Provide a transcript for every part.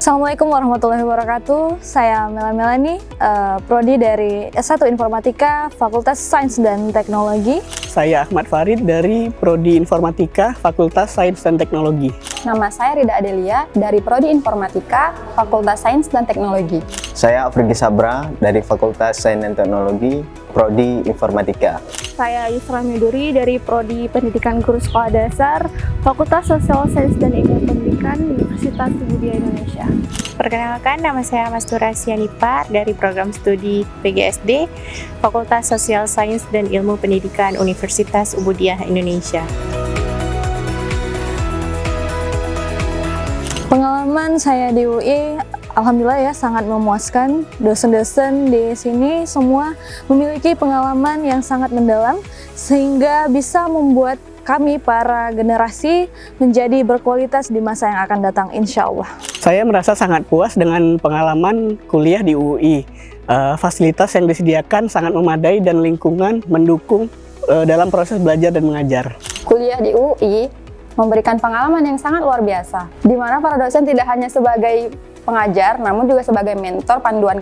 Assalamualaikum warahmatullahi wabarakatuh. Saya Melani, Prodi dari S1 Informatika, Fakultas Sains dan Teknologi. Saya Ahmad Farid dari Prodi Informatika, Fakultas Sains dan Teknologi. Nama saya Rida Adelia dari Prodi Informatika, Fakultas Sains dan Teknologi. Saya Afriki Sabra dari Fakultas Sains dan Teknologi, Prodi Informatika. Saya Yusra Miduri dari Prodi Pendidikan Guru Sekolah Dasar, Fakultas Sosial Sains dan Ilmu Pendidikan, Universitas Budaya Indonesia. Perkenalkan, nama saya Mastura Sianipar dari Program Studi PGSD, Fakultas Sosial Sains dan Ilmu Pendidikan, Universitas Budaya Indonesia. Pengalaman saya di UI, alhamdulillah ya, sangat memuaskan. Dosen-dosen di sini semua memiliki pengalaman yang sangat mendalam, sehingga bisa membuat kami para generasi menjadi berkualitas di masa yang akan datang, insya Allah. Saya merasa sangat puas dengan pengalaman kuliah di UI. Fasilitas yang disediakan sangat memadai dan lingkungan mendukung dalam proses belajar dan mengajar. Kuliah di UI memberikan pengalaman yang sangat luar biasa, di mana para dosen tidak hanya sebagai pengajar, namun juga sebagai mentor, panduan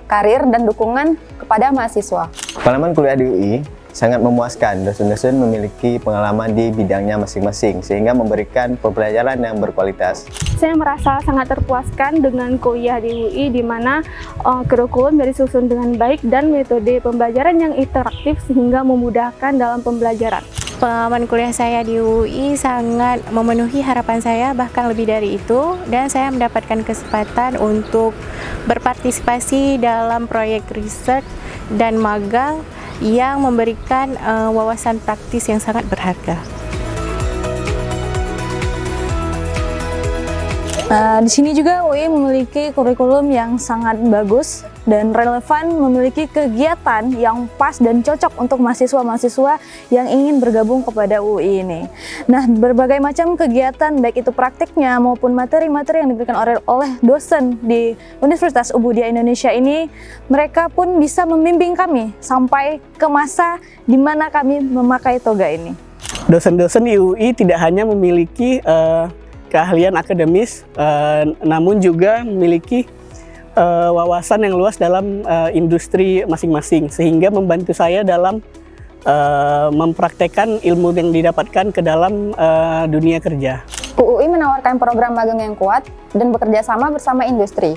karir dan dukungan kepada mahasiswa. Pengalaman kuliah di UI sangat memuaskan. Dosen-dosen memiliki pengalaman di bidangnya masing-masing, sehingga memberikan pembelajaran yang berkualitas. Saya merasa sangat terpuaskan dengan kuliah di UI, di mana kurikulum disusun dengan baik dan metode pembelajaran yang interaktif sehingga memudahkan dalam pembelajaran. Pengalaman kuliah saya di UI sangat memenuhi harapan saya, bahkan lebih dari itu, dan saya mendapatkan kesempatan untuk berpartisipasi dalam proyek riset dan magang yang memberikan wawasan praktis yang sangat berharga. Di sini juga UI memiliki kurikulum yang sangat bagus dan relevan, memiliki kegiatan yang pas dan cocok untuk mahasiswa-mahasiswa yang ingin bergabung kepada UI ini. Nah, berbagai macam kegiatan, baik itu praktiknya maupun materi-materi yang diberikan oleh dosen di Universitas Budaya Indonesia ini, mereka pun bisa membimbing kami sampai ke masa di mana kami memakai toga ini. Dosen-dosen di UI tidak hanya memiliki keahlian akademis, namun juga memiliki wawasan yang luas dalam industri masing-masing, sehingga membantu saya dalam mempraktekkan ilmu yang didapatkan ke dalam dunia kerja. UI menawarkan program magang yang kuat dan bekerja sama bersama industri.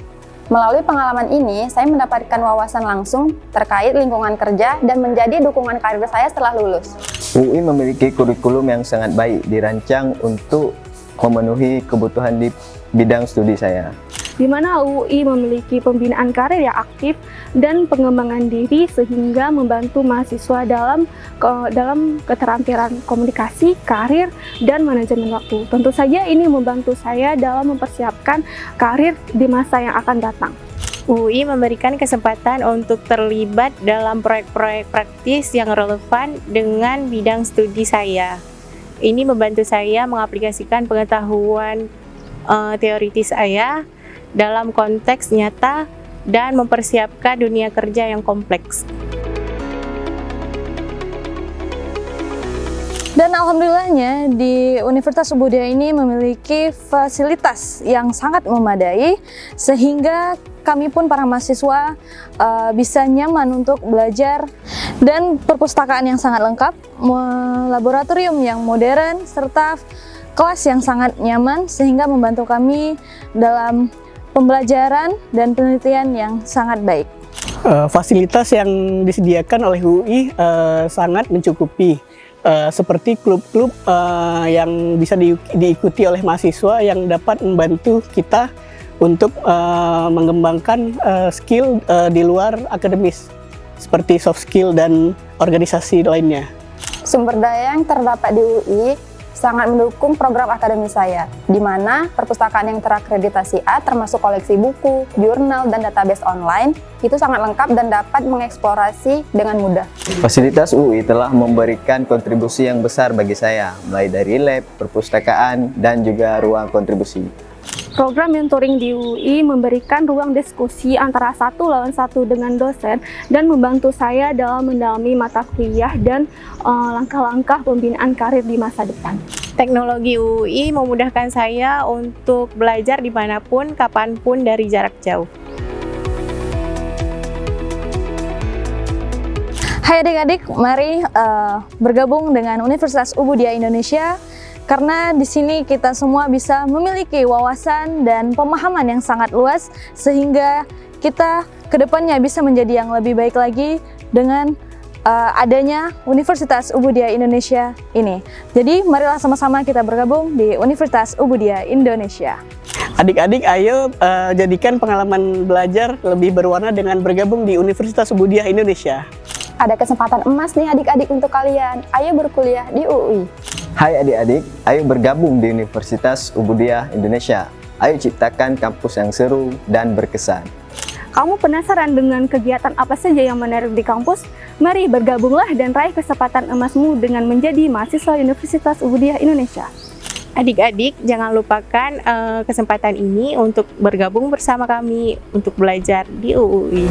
Melalui pengalaman ini, saya mendapatkan wawasan langsung terkait lingkungan kerja dan menjadi dukungan karir saya setelah lulus. UI memiliki kurikulum yang sangat baik, dirancang untuk memenuhi kebutuhan di bidang studi saya. Di mana UI memiliki pembinaan karir yang aktif dan pengembangan diri sehingga membantu mahasiswa dalam keterampilan komunikasi, karir, dan manajemen waktu. Tentu saja ini membantu saya dalam mempersiapkan karir di masa yang akan datang. UI memberikan kesempatan untuk terlibat dalam proyek-proyek praktis yang relevan dengan bidang studi saya. Ini membantu saya mengaplikasikan pengetahuan teoritis saya dalam konteks nyata dan mempersiapkan dunia kerja yang kompleks. Dan alhamdulillahnya di Universitas Budaya ini memiliki fasilitas yang sangat memadai, sehingga kami pun para mahasiswa bisa nyaman untuk belajar, dan perpustakaan yang sangat lengkap, laboratorium yang modern, serta kelas yang sangat nyaman, sehingga membantu kami dalam pembelajaran dan penelitian yang sangat baik. Fasilitas yang disediakan oleh UI sangat mencukupi, seperti klub-klub yang bisa diikuti oleh mahasiswa yang dapat membantu kita untuk mengembangkan skill di luar akademis, seperti soft skill dan organisasi lainnya. Sumber daya yang terdapat di UI sangat mendukung program akademis saya, di mana perpustakaan yang terakreditasi A termasuk koleksi buku, jurnal, dan database online itu sangat lengkap dan dapat mengeksplorasi dengan mudah. Fasilitas UI telah memberikan kontribusi yang besar bagi saya, mulai dari lab, perpustakaan, dan juga ruang kontribusi. Program mentoring di UI memberikan ruang diskusi antara satu lawan satu dengan dosen dan membantu saya dalam mendalami mata kuliah dan langkah-langkah pembinaan karir di masa depan. Teknologi UI memudahkan saya untuk belajar dimanapun, kapanpun dari jarak jauh. Hai adik-adik, mari bergabung dengan Universitas Ubudiyah Indonesia karena di sini kita semua bisa memiliki wawasan dan pemahaman yang sangat luas sehingga kita kedepannya bisa menjadi yang lebih baik lagi dengan adanya Universitas Ubudiyah Indonesia ini. Jadi marilah sama-sama kita bergabung di Universitas Ubudiyah Indonesia. Adik-adik, ayo jadikan pengalaman belajar lebih berwarna dengan bergabung di Universitas Ubudiyah Indonesia. Ada kesempatan emas nih adik-adik untuk kalian. Ayo berkuliah di UI. Hai adik-adik, ayo bergabung di Universitas Ubudiyah Indonesia. Ayo ciptakan kampus yang seru dan berkesan. Kamu penasaran dengan kegiatan apa saja yang menarik di kampus? Mari bergabunglah dan raih kesempatan emasmu dengan menjadi mahasiswa Universitas Ubudiyah Indonesia. Adik-adik, jangan lupakan kesempatan ini untuk bergabung bersama kami untuk belajar di UUI.